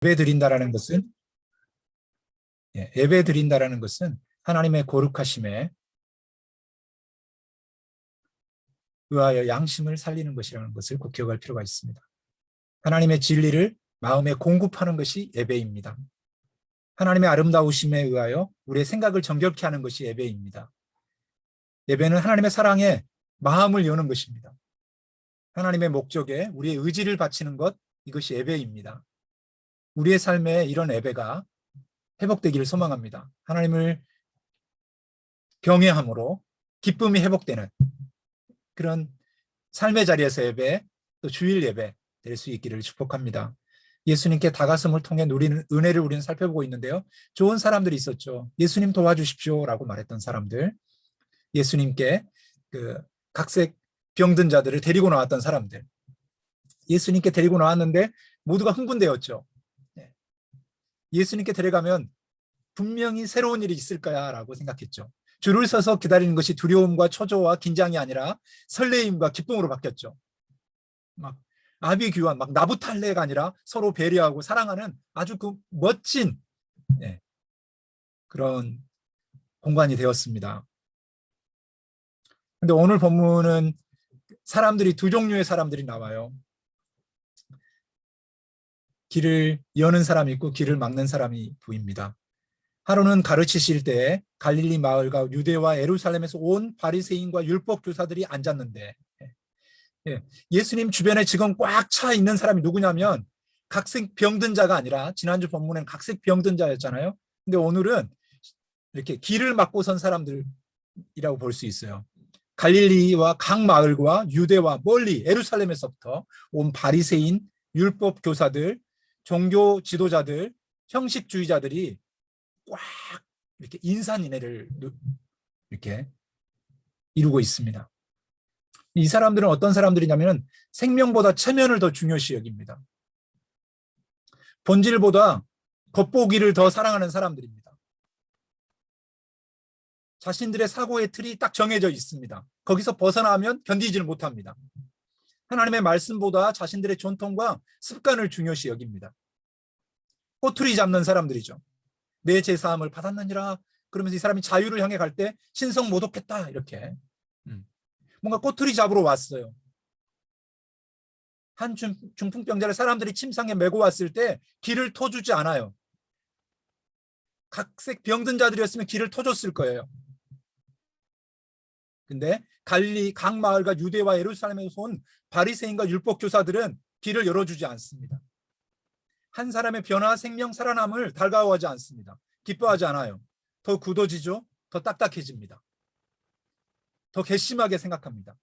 예배 드린다라는 것은 예배 드린다라는 것은 하나님의 거룩하심에 의하여 양심을 살리는 것이라는 것을 꼭 기억할 필요가 있습니다. 하나님의 진리를 마음에 공급하는 것이 예배입니다. 하나님의 아름다우심에 의하여 우리의 생각을 정결케 하는 것이 예배입니다. 예배는 하나님의 사랑에 마음을 여는 것입니다. 하나님의 목적에 우리의 의지를 바치는 것, 이것이 예배입니다. 우리의 삶에 이런 예배가 회복되기를 소망합니다. 하나님을 경외함으로 기쁨이 회복되는 그런 삶의 자리에서 예배, 또 주일 예배 될 수 있기를 축복합니다. 예수님께 다가섬을 통해 누리는 은혜를 우리는 살펴보고 있는데요. 좋은 사람들이 있었죠. 예수님 도와주십시오 라고 말했던 사람들, 예수님께 각색 병든 자들을 데리고 나왔던 사람들, 예수님께 데리고 나왔는데 모두가 흥분되었죠. 예수님께 데려가면 분명히 새로운 일이 있을 거야 라고 생각했죠. 줄을 서서 기다리는 것이 두려움과 초조와 긴장이 아니라 설레임과 기쁨으로 바뀌었죠. 막 아비규환, 막 나부탈레가 아니라 서로 배려하고 사랑하는 아주 그 멋진 그런 공간이 되었습니다. 근데 오늘 본문은 사람들이 두 종류의 사람들이 나와요. 길을 여는 사람이 있고 길을 막는 사람이 보입니다. 하루는 가르치실 때 갈릴리 마을과 유대와 예루살렘에서 온 바리새인과 율법 교사들이 앉았는데, 예수님 주변에 지금 꽉 차 있는 사람이 누구냐면 각색 병든 자가 아니라, 지난주 본문엔 각색 병든 자였잖아요. 근데 오늘은 이렇게 길을 막고 선 사람들이라고 볼 수 있어요. 갈릴리와 각 마을과 유대와 멀리 예루살렘에서부터 온 바리새인, 율법 교사들, 종교 지도자들, 형식주의자들이 꽉 이렇게 인산인해를 이렇게 이루고 있습니다. 이 사람들은 어떤 사람들이냐면 생명보다 체면을 더 중요시 여깁니다. 본질보다 겉보기를 더 사랑하는 사람들입니다. 자신들의 사고의 틀이 딱 정해져 있습니다. 거기서 벗어나면 견디지를 못합니다. 하나님의 말씀보다 자신들의 전통과 습관을 중요시 여깁니다. 꼬투리 잡는 사람들이죠. 내 제사함을 받았느니라 그러면서 이 사람이 자유를 향해 갈 때 신성 모독했다 이렇게 뭔가 꼬투리 잡으러 왔어요. 한 중풍병자를 사람들이 침상에 메고 왔을 때 길을 터주지 않아요. 각색 병든 자들이었으면 길을 터줬을 거예요. 근데 갈릴리 각 마을과 유대와 예루살렘에서 온 바리새인과 율법 교사들은 길을 열어주지 않습니다. 한 사람의 변화, 생명, 살아남을 달가워하지 않습니다. 기뻐하지 않아요. 더 굳어지죠. 더 딱딱해집니다. 더 괘씸하게 생각합니다.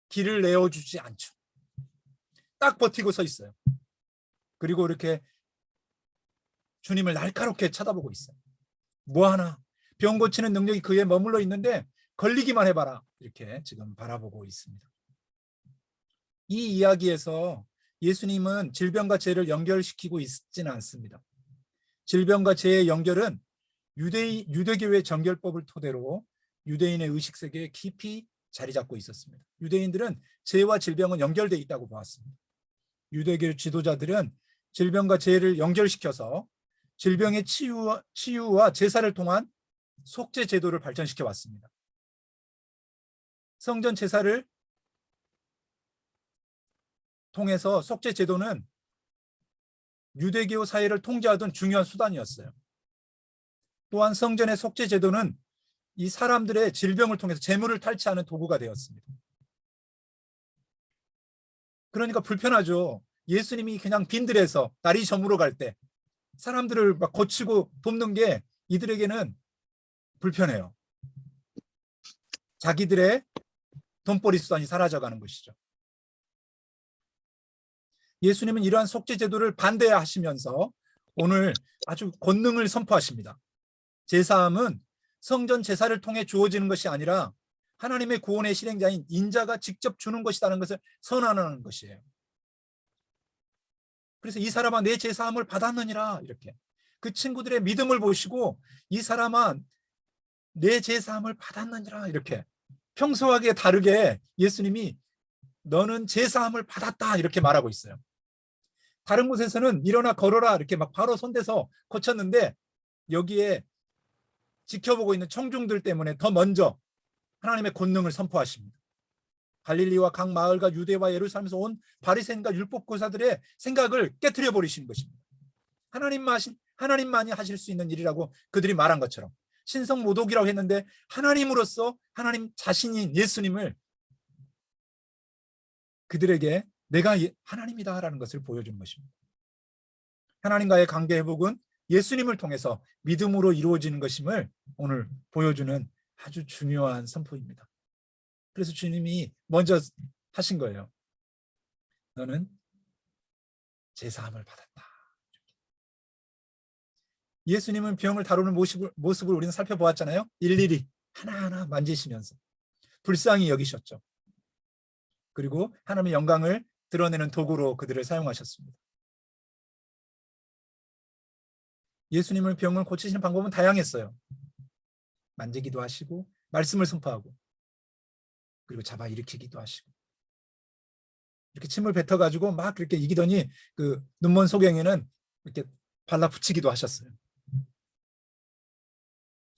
길을 내어주지 않죠. 딱 버티고 서 있어요. 그리고 이렇게 주님을 날카롭게 쳐다보고 있어요. 뭐하나? 병 고치는 능력이 그에 머물러 있는데 걸리기만 해봐라. 이렇게 지금 바라보고 있습니다. 이 이야기에서 예수님은 질병과 죄를 연결시키고 있지는 않습니다. 질병과 죄의 연결은 유대교의 정결법을 토대로 유대인의 의식세계에 깊이 자리 잡고 있었습니다. 유대인들은 죄와 질병은 연결되어 있다고 보았습니다. 유대교 지도자들은 질병과 죄를 연결시켜서 질병의 치유와 제사를 통한 속죄 제도를 발전시켜 왔습니다. 성전 제사를 통해서 속죄 제도는 유대교 사회를 통제하던 중요한 수단이었어요. 또한 성전의 속죄 제도는 이 사람들의 질병을 통해서 재물을 탈취하는 도구가 되었습니다. 그러니까 불편하죠. 예수님이 그냥 빈들에서 날이 저물어 갈 때 사람들을 막 고치고 돕는 게 이들에게는 불편해요. 자기들의 돈벌이 수단이 사라져가는 것이죠. 예수님은 이러한 속죄 제도를 반대하시면서 오늘 아주 권능을 선포하십니다. 제사함은 성전 제사를 통해 주어지는 것이 아니라 하나님의 구원의 실행자인 인자가 직접 주는 것이라는 것을 선언하는 것이에요. 그래서 이 사람아 내 제사함을 받았느니라 이렇게 그 친구들의 믿음을 보시고 이 사람아 내 제사함을 받았느니라 이렇게 평소하게 다르게 예수님이 너는 제사함을 받았다 이렇게 말하고 있어요. 다른 곳에서는 일어나 걸어라 이렇게 막 바로 손대서 고쳤는데 여기에 지켜보고 있는 청중들 때문에 더 먼저 하나님의 권능을 선포하십니다. 갈릴리와 각 마을과 유대와 예루살렘에서 온 바리새인과 율법교사들의 생각을 깨트려 버리시는 것입니다. 하나님만이 하실 수 있는 일이라고 그들이 말한 것처럼 신성 모독이라고 했는데 하나님으로서 하나님 자신인 예수님을 그들에게 내가 하나님이다라는 것을 보여준 것입니다. 하나님과의 관계 회복은 예수님을 통해서 믿음으로 이루어지는 것임을 오늘 보여주는 아주 중요한 선포입니다. 그래서 주님이 먼저 하신 거예요. 너는 제사함을 받았다. 예수님은 병을 다루는 모습을 우리는 살펴보았잖아요. 일일이 하나하나 만지시면서 불쌍히 여기셨죠. 그리고 하나님의 영광을 드러내는 도구로 그들을 사용하셨습니다. 예수님을 병을 고치시는 방법은 다양했어요. 만지기도 하시고 말씀을 선포하고 그리고 잡아 일으키기도 하시고 이렇게 침을 뱉어가지고 막 그렇게 이기더니 그 눈먼 소경에는 이렇게 발라붙이기도 하셨어요.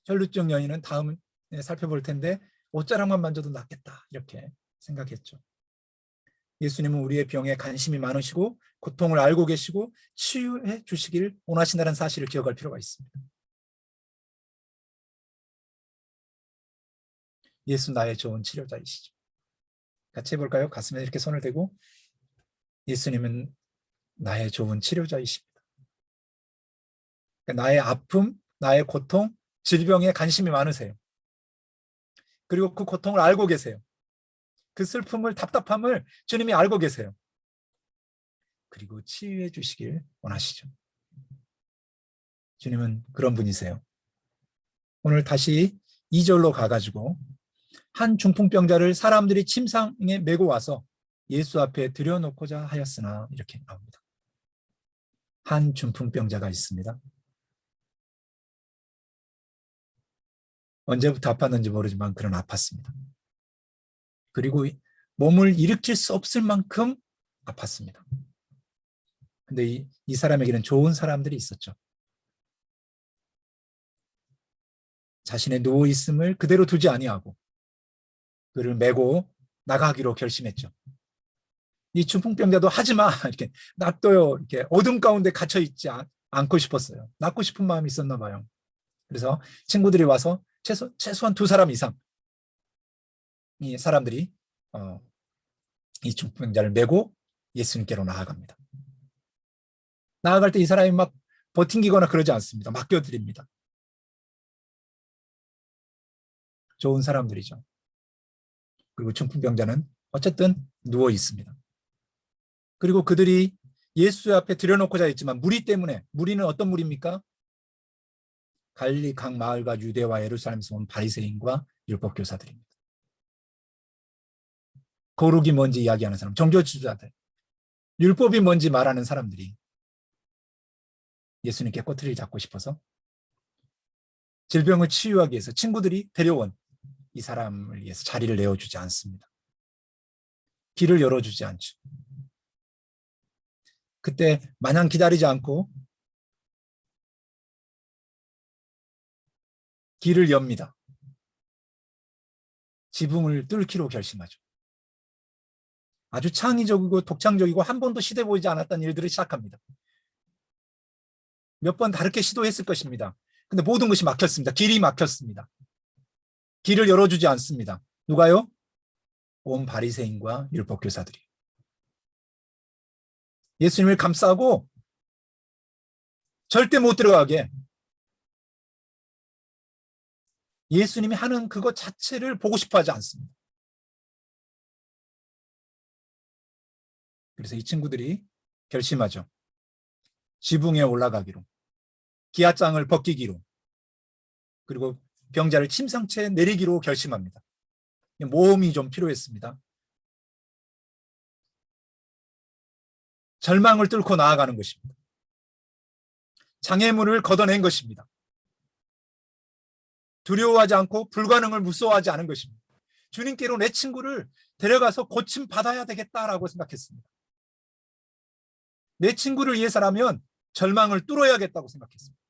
혈루증 여인은 다음에 살펴볼 텐데 옷자락만 만져도 낫겠다 이렇게 생각했죠. 예수님은 우리의 병에 관심이 많으시고 고통을 알고 계시고 치유해 주시길 원하신다는 사실을 기억할 필요가 있습니다. 예수 나의 좋은 치료자이시죠. 같이 해볼까요? 가슴에 이렇게 손을 대고 예수님은 나의 좋은 치료자이십니다. 나의 아픔, 나의 고통, 질병에 관심이 많으세요. 그리고 그 고통을 알고 계세요. 그 슬픔을, 답답함을 주님이 알고 계세요. 그리고 치유해 주시길 원하시죠. 주님은 그런 분이세요. 오늘 다시 2절로 가가지고 한 중풍병자를 사람들이 침상에 메고 와서 예수 앞에 들여놓고자 하였으나 이렇게 나옵니다. 한 중풍병자가 있습니다. 언제부터 아팠는지 모르지만 그는 아팠습니다. 그리고 몸을 일으킬 수 없을 만큼 아팠습니다. 근데 이 사람에게는 좋은 사람들이 있었죠. 자신의 누워있음을 그대로 두지 아니하고 그를 메고 나가기로 결심했죠. 이 중풍병자도 하지마 이렇게 놔둬요. 이렇게 어둠 가운데 갇혀 있지 않고 싶었어요. 낫고 싶은 마음이 있었나 봐요. 그래서 친구들이 와서 최소한 2사람 이상 이 사람들이 이 중풍병자를 메고 예수님께로 나아갑니다. 나아갈 때 이 사람이 막 버팅기거나 그러지 않습니다. 맡겨드립니다. 좋은 사람들이죠. 그리고 중풍병자는 어쨌든 누워 있습니다. 그리고 그들이 예수 앞에 들여놓고자 했지만 무리는 어떤 무리입니까? 갈릴리 각 마을과 유대와 예루살렘에서 온 바리새인과 율법교사들입니다. 거룩이 뭔지 이야기하는 사람, 종교지도자들, 율법이 뭔지 말하는 사람들이 예수님께 꼬투리를 잡고 싶어서 질병을 치유하기 위해서 친구들이 데려온 이 사람을 위해서 자리를 내어주지 않습니다. 길을 열어주지 않죠. 그때 마냥 기다리지 않고 길을 엽니다. 지붕을 뚫기로 결심하죠. 아주 창의적이고 독창적이고 한 번도 시도해 보이지 않았던 일들을 시작합니다. 몇 번 다르게 시도했을 것입니다. 근데 모든 것이 막혔습니다. 길이 막혔습니다. 길을 열어주지 않습니다. 누가요? 온 바리새인과 율법교사들이. 예수님을 감싸고 절대 못 들어가게 예수님이 하는 그것 자체를 보고 싶어 하지 않습니다. 그래서 이 친구들이 결심하죠. 지붕에 올라가기로, 기아장을 벗기기로, 그리고 병자를 침상체에 내리기로 결심합니다. 모험이 좀 필요했습니다. 절망을 뚫고 나아가는 것입니다. 장애물을 걷어낸 것입니다. 두려워하지 않고 불가능을 무서워하지 않은 것입니다. 주님께로 내 친구를 데려가서 고침 받아야 되겠다라고 생각했습니다. 내 친구를 위해서라면 절망을 뚫어야겠다고 생각했습니다.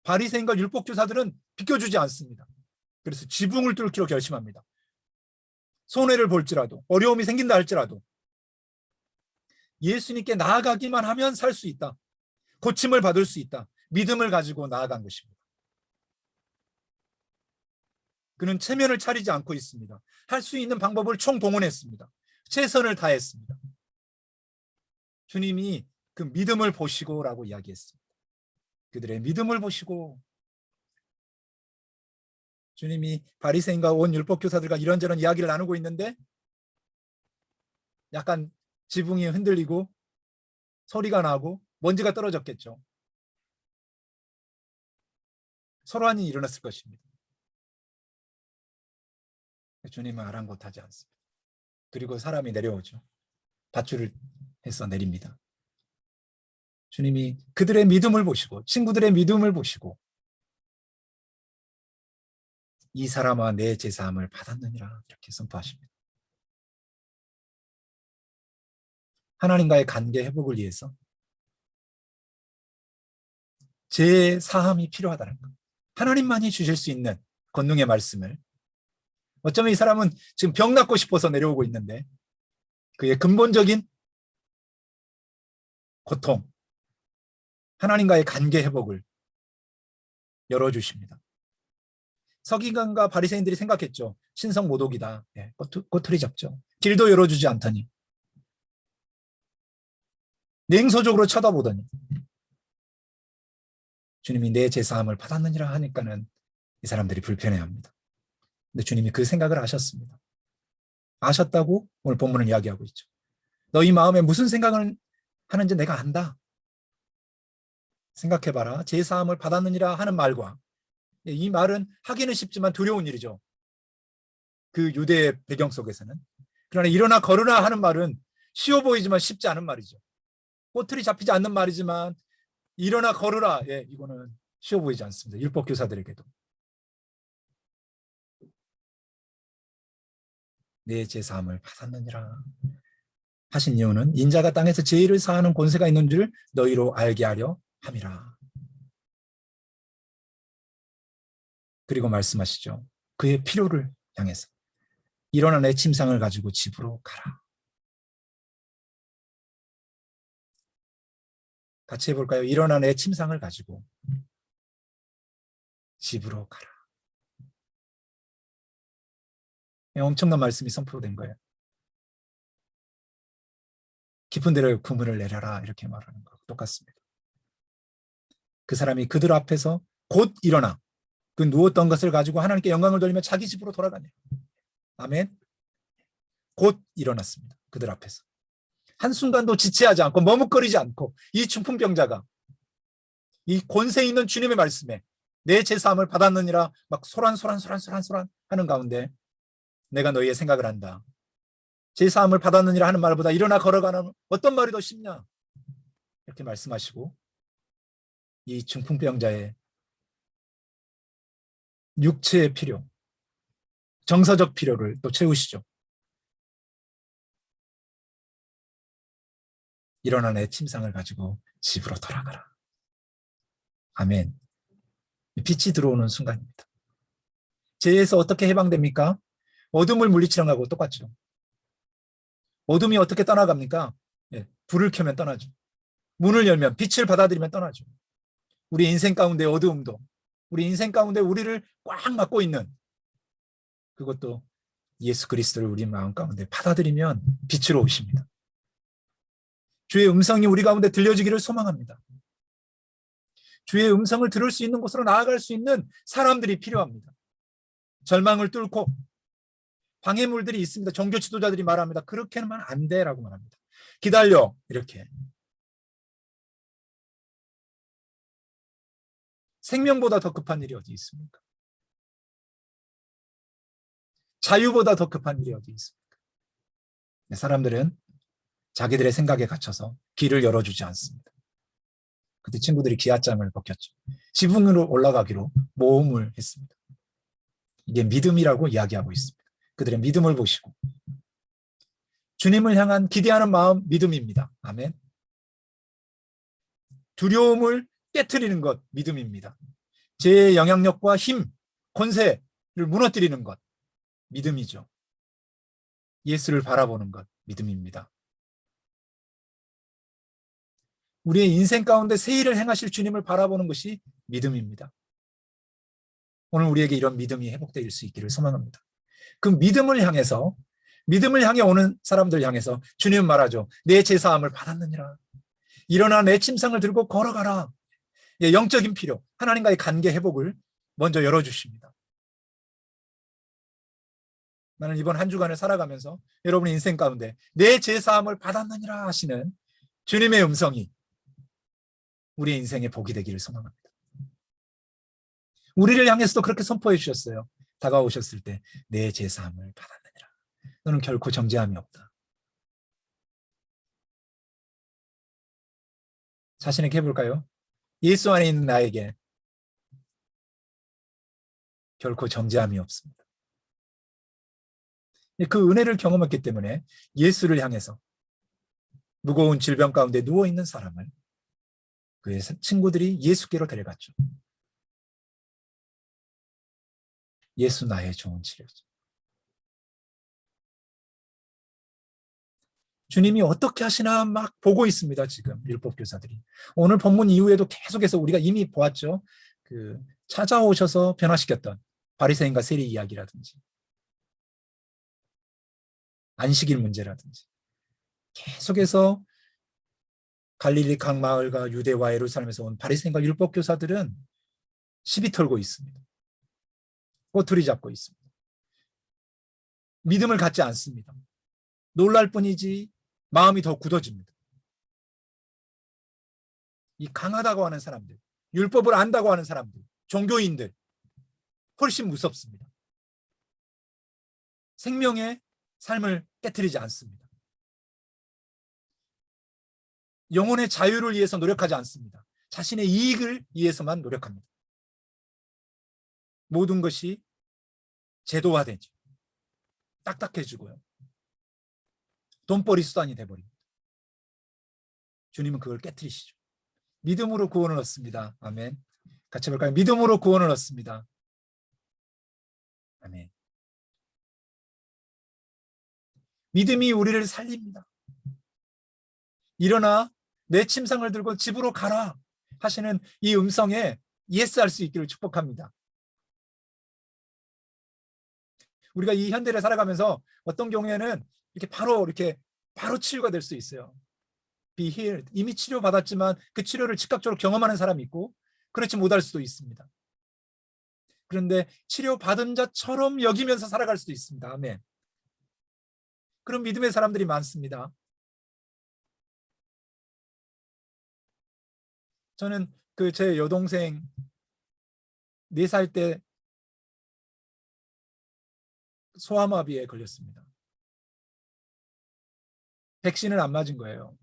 바리새인과 율법교사들은 비켜주지 않습니다. 그래서 지붕을 뚫기로 결심합니다. 손해를 볼지라도, 어려움이 생긴다 할지라도 예수님께 나아가기만 하면 살 수 있다. 고침을 받을 수 있다. 믿음을 가지고 나아간 것입니다. 그는 체면을 차리지 않고 있습니다. 할 수 있는 방법을 총동원했습니다. 최선을 다했습니다. 주님이 그 믿음을 보시고라고 이야기했습니다. 그들의 믿음을 보시고. 주님이 바리새인과 온 율법교사들과 이런저런 이야기를 나누고 있는데 약간 지붕이 흔들리고 소리가 나고 먼지가 떨어졌겠죠. 소란이 일어났을 것입니다. 주님은 아랑곳하지 않습니다. 그리고 사람이 내려오죠. 밧줄을 해서 내립니다. 주님이 그들의 믿음을 보시고 친구들의 믿음을 보시고 이 사람아 내 제사함을 받았느니라 이렇게 선포하십니다. 하나님과의 관계 회복을 위해서 제 사함이 필요하다는 것. 하나님만이 주실 수 있는 권능의 말씀을. 어쩌면 이 사람은 지금 병 낫고 싶어서 내려오고 있는데 그의 근본적인 고통, 하나님과의 관계 회복을 열어주십니다. 서기관과 바리새인들이 생각했죠. 신성 모독이다. 꼬투리 잡죠. 길도 열어주지 않더니 냉소적으로 쳐다보더니 주님이 내 제사함을 받았느니라 하니까는 이 사람들이 불편해합니다. 근데 주님이 그 생각을 아셨습니다. 아셨다고 오늘 본문을 이야기하고 있죠. 너희 마음에 무슨 생각을 하는지 내가 안다. 생각해봐라. 제사함을 받았느니라 하는 말과 이 말은 하기는 쉽지만 두려운 일이죠. 그 유대의 배경 속에서는. 그러나 일어나 걸으라 하는 말은 쉬워 보이지만 쉽지 않은 말이죠. 꼬투리 잡히지 않는 말이지만 일어나 걸으라. 이거는 쉬워 보이지 않습니다. 율법교사들에게도. 내 제사함을 받았느니라 하신 이유는 인자가 땅에서 죄를 사하는 권세가 있는 줄 너희로 알게 하려 함이라. 그리고 말씀하시죠. 그의 필요를 향해서 일어나 내 침상을 가지고 집으로 가라. 같이 해볼까요? 일어나 내 침상을 가지고 집으로 가라. 엄청난 말씀이 선포된 거예요. 깊은 데를 그물을 내려라 이렇게 말하는 거 똑같습니다. 그 사람이 그들 앞에서 곧 일어나 그 누웠던 것을 가지고 하나님께 영광을 돌리며 자기 집으로 돌아가네요. 아멘. 곧 일어났습니다. 그들 앞에서. 한순간도 지체하지 않고 머뭇거리지 않고 이 중풍병자가 이 권세 있는 주님의 말씀에 내 제사함을 받았느니라 막 소란 하는 가운데 내가 너희의 생각을 한다. 제사함을 받았느니라 하는 말보다 일어나 걸어가는 어떤 말이 더 쉽냐 이렇게 말씀하시고 이 중풍병자의 육체의 필요, 정서적 필요를 또 채우시죠. 일어나 내 침상을 가지고 집으로 돌아가라. 아멘. 빛이 들어오는 순간입니다. 죄에서 어떻게 해방됩니까? 어둠을 물리치는 것하고 똑같죠. 어둠이 어떻게 떠나갑니까? 불을 켜면 떠나죠. 문을 열면 빛을 받아들이면 떠나죠. 우리 인생 가운데 어두움도 우리 인생 가운데 우리를 꽉 막고 있는 그것도 예수 그리스도를 우리 마음 가운데 받아들이면 빛으로 오십니다. 주의 음성이 우리 가운데 들려지기를 소망합니다. 주의 음성을 들을 수 있는 곳으로 나아갈 수 있는 사람들이 필요합니다. 절망을 뚫고 방해물들이 있습니다. 종교 지도자들이 말합니다. 그렇게는 하면 안 돼라고 말합니다. 기다려 이렇게. 생명보다 더 급한 일이 어디 있습니까? 자유보다 더 급한 일이 어디 있습니까? 사람들은 자기들의 생각에 갇혀서 길을 열어주지 않습니다. 그때 친구들이 기아장을 벗겼죠. 지붕으로 올라가기로 모험을 했습니다. 이게 믿음이라고 이야기하고 있습니다. 그들의 믿음을 보시고 주님을 향한 기대하는 마음, 믿음입니다. 아멘. 두려움을 깨트리는 것, 믿음입니다. 제 영향력과 힘, 권세를 무너뜨리는 것, 믿음이죠. 예수를 바라보는 것, 믿음입니다. 우리의 인생 가운데 새 일을 행하실 주님을 바라보는 것이 믿음입니다. 오늘 우리에게 이런 믿음이 회복될 수 있기를 소망합니다. 그 믿음을 향해서, 믿음을 향해 오는 사람들 향해서 주님은 말하죠. 내 제사함을 받았느니라. 일어나 내 침상을 들고 걸어가라. 영적인 필요, 하나님과의 관계 회복을 먼저 열어주십니다. 나는 이번 한 주간을 살아가면서 여러분의 인생 가운데 내 제사함을 받았느니라 하시는 주님의 음성이 우리의 인생의 복이 되기를 소망합니다. 우리를 향해서도 그렇게 선포해 주셨어요. 다가오셨을 때 내 제사함을 받았느니라. 너는 결코 정죄함이 없다. 자신에게 해볼까요? 예수 안에 있는 나에게 결코 정죄함이 없습니다. 그 은혜를 경험했기 때문에 예수를 향해서 무거운 질병 가운데 누워있는 사람을 그의 친구들이 예수께로 데려갔죠. 예수 나의 좋은 치료죠. 주님이 어떻게 하시나 막 보고 있습니다. 지금 율법교사들이. 오늘 본문 이후에도 계속해서 우리가 이미 보았죠. 그 찾아오셔서 변화시켰던 바리새인과 세리 이야기라든지 안식일 문제라든지 계속해서 갈릴리 각 마을과 유대와 예루살렘에서 온 바리새인과 율법교사들은 시비 털고 있습니다. 꼬투리 잡고 있습니다. 믿음을 갖지 않습니다. 놀랄 뿐이지 마음이 더 굳어집니다. 이 강하다고 하는 사람들, 율법을 안다고 하는 사람들, 종교인들 훨씬 무섭습니다. 생명의 삶을 깨트리지 않습니다. 영혼의 자유를 위해서 노력하지 않습니다. 자신의 이익을 위해서만 노력합니다. 모든 것이 제도화되죠. 딱딱해지고요. 돈벌이 수단이 돼버립니다. 주님은 그걸 깨트리시죠. 믿음으로 구원을 얻습니다. 아멘. 같이 볼까요? 믿음으로 구원을 얻습니다. 아멘. 믿음이 우리를 살립니다. 일어나 내 침상을 들고 집으로 가라 하시는 이 음성에 예스할 수 있기를 축복합니다. 우리가 이 현대를 살아가면서 어떤 경우에는 이렇게 바로 치유가 될 수 있어요. be healed. 이미 치료받았지만 그 치료를 즉각적으로 경험하는 사람이 있고 그렇지 못할 수도 있습니다. 그런데 치료받은 자처럼 여기면서 살아갈 수도 있습니다. 아멘. 그런 믿음의 사람들이 많습니다. 저는 제 여동생 4살 때 소아마비에 걸렸습니다. 백신을 안 맞은 거예요.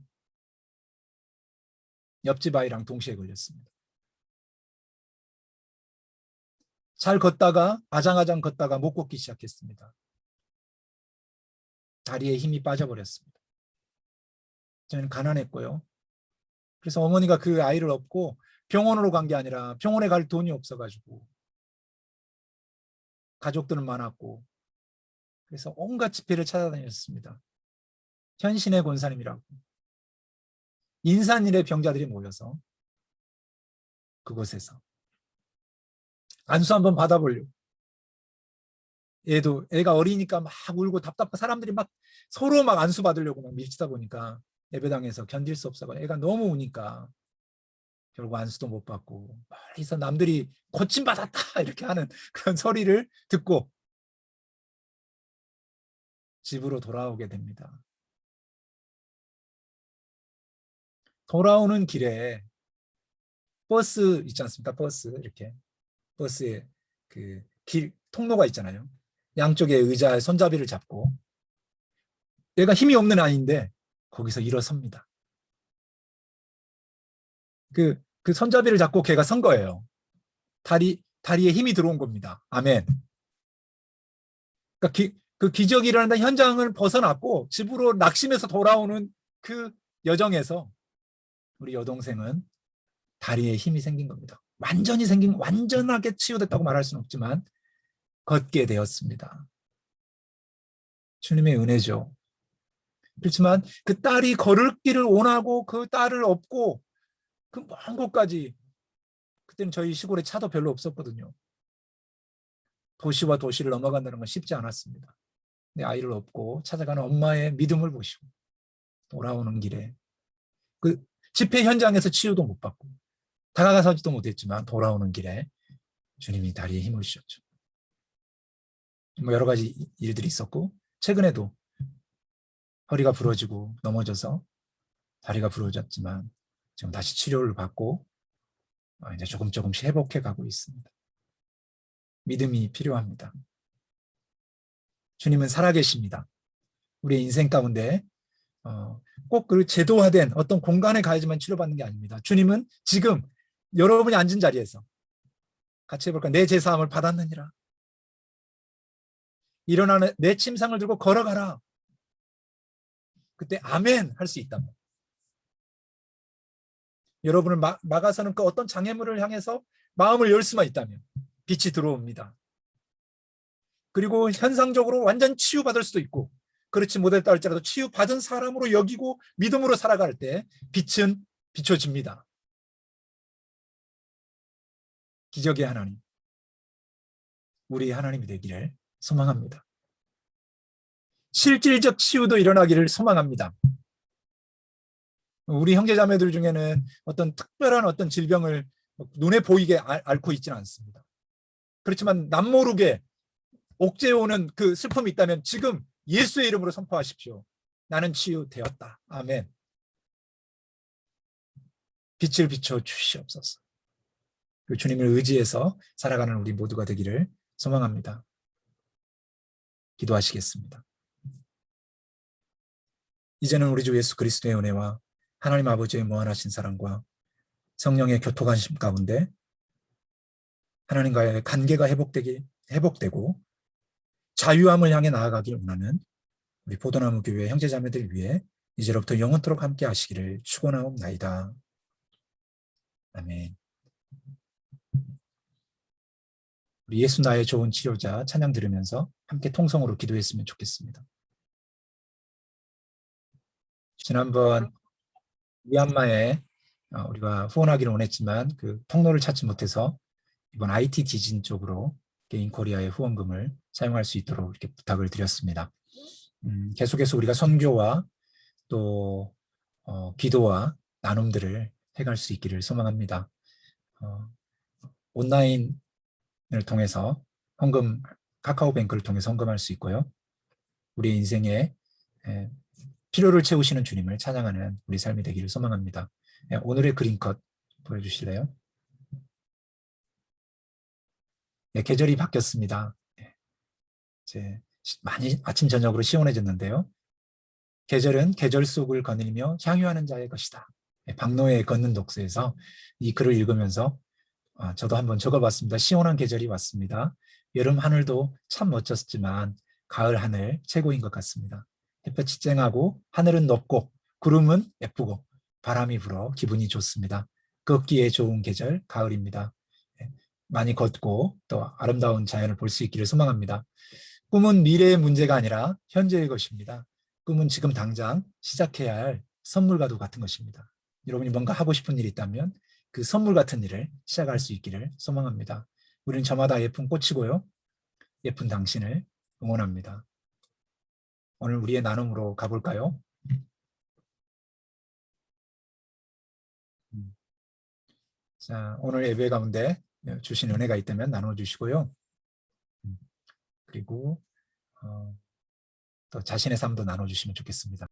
옆집 아이랑 동시에 걸렸습니다. 잘 걷다가 아장아장 걷다가 못 걷기 시작했습니다. 다리에 힘이 빠져버렸습니다. 저는 가난했고요. 그래서 어머니가 그 아이를 업고 병원으로 간 게 아니라 병원에 갈 돈이 없어가지고 가족들은 많았고 그래서 온갖 집회를 찾아다녔습니다. 현신의 권사님이라고 인산일의 병자들이 모여서 그곳에서 안수 한번 받아보려고 애가 어리니까 막 울고 답답한 사람들이 막 서로 막 안수 받으려고 막 밀치다 보니까 예배당에서 견딜 수 없어서 애가 너무 우니까 결국 안수도 못 받고 멀리서 남들이 고침받았다 이렇게 하는 그런 소리를 듣고 집으로 돌아오게 됩니다. 돌아오는 길에 버스 있지 않습니까? 버스 이렇게 버스에 그 길 통로가 있잖아요. 양쪽에 의자에 손잡이를 잡고 얘가 힘이 없는 아이인데 거기서 일어섭니다. 그 손잡이를 잡고 걔가 선 거예요. 다리에 힘이 들어온 겁니다. 아멘. 그러니까 그 기적이 일어난다 현장을 벗어났고 집으로 낙심해서 돌아오는 그 여정에서 우리 여동생은 다리에 힘이 생긴 겁니다. 완전하게 치유됐다고 말할 수는 없지만 걷게 되었습니다. 주님의 은혜죠. 그렇지만 그 딸이 걸을 길을 원하고 그 딸을 업고 그 먼 곳까지, 그때는 저희 시골에 차도 별로 없었거든요. 도시와 도시를 넘어간다는 건 쉽지 않았습니다. 내 아이를 업고 찾아가는 엄마의 믿음을 보시고 돌아오는 길에 그 집회 현장에서 치유도 못 받고 다가가서지도 못했지만 돌아오는 길에 주님이 다리에 힘을 주셨죠. 뭐 여러 가지 일들이 있었고 최근에도 허리가 부러지고 넘어져서 다리가 부러졌지만 지금 다시 치료를 받고 이제 조금씩 회복해 가고 있습니다. 믿음이 필요합니다. 주님은 살아계십니다. 우리의 인생 가운데 꼭 그 제도화된 어떤 공간에 가야지만 치료받는 게 아닙니다. 주님은 지금 여러분이 앉은 자리에서 같이 해볼까? 내 제사함을 받았느니라. 일어나는 내 침상을 들고 걸어가라. 그때 아멘 할 수 있다면, 여러분을 막아서는 그 어떤 장애물을 향해서 마음을 열 수만 있다면 빛이 들어옵니다. 그리고 현상적으로 완전 치유받을 수도 있고 그렇지 못했다 할지라도 치유받은 사람으로 여기고 믿음으로 살아갈 때 빛은 비춰집니다. 기적의 하나님, 우리 하나님이 되기를 소망합니다. 실질적 치유도 일어나기를 소망합니다. 우리 형제자매들 중에는 어떤 특별한 어떤 질병을 눈에 보이게 앓고 있지는 않습니다. 그렇지만 남모르게 옥죄오는 그 슬픔이 있다면 지금 예수의 이름으로 선포하십시오. 나는 치유되었다. 아멘. 빛을 비춰 주시옵소서. 그 주님을 의지해서 살아가는 우리 모두가 되기를 소망합니다. 기도하시겠습니다. 이제는 우리 주 예수 그리스도의 은혜와 하나님 아버지의 무한하신 사랑과 성령의 교통하심 가운데 하나님과의 관계가 회복되고 자유함을 향해 나아가길 원하는 우리 포도나무 교회 형제자매들 위해 이제로부터 영원토록 함께 하시기를 축원하옵나이다. 아멘. 우리 예수 나의 좋은 치료자 찬양 들으면서 함께 통성으로 기도했으면 좋겠습니다. 지난번 미얀마에 우리가 후원하기를 원했지만 그 통로를 찾지 못해서 이번 IT 지진 쪽으로 개인 코리아의 후원금을 사용할 수 있도록 이렇게 부탁을 드렸습니다. 계속해서 우리가 선교와 또 기도와 나눔들을 해갈 수 있기를 소망합니다. 온라인을 통해서 헌금, 카카오뱅크를 통해서 헌금할 수 있고요. 우리 인생에 필요를 채우시는 주님을 찬양하는 우리 삶이 되기를 소망합니다. 오늘의 그린컷 보여주실래요? 계절이 바뀌었습니다. 이제 많이 아침 저녁으로 시원해졌는데요. 계절은 계절 속을 거닐며 향유하는 자의 것이다. 박노의 걷는 독서에서 이 글을 읽으면서 저도 한번 적어봤습니다. 시원한 계절이 왔습니다. 여름 하늘도 참 멋졌지만 가을 하늘 최고인 것 같습니다. 햇볕이 쨍하고 하늘은 높고 구름은 예쁘고 바람이 불어 기분이 좋습니다. 걷기에 좋은 계절 가을입니다. 많이 걷고 또 아름다운 자연을 볼 수 있기를 소망합니다. 꿈은 미래의 문제가 아니라 현재의 것입니다. 꿈은 지금 당장 시작해야 할 선물과도 같은 것입니다. 여러분이 뭔가 하고 싶은 일이 있다면 그 선물 같은 일을 시작할 수 있기를 소망합니다. 우리는 저마다 예쁜 꽃이고요. 예쁜 당신을 응원합니다. 오늘 우리의 나눔으로 가볼까요? 자, 오늘 예배 가운데 주신 은혜가 있다면 나눠주시고요. 그리고 또 자신의 삶도 나눠주시면 좋겠습니다.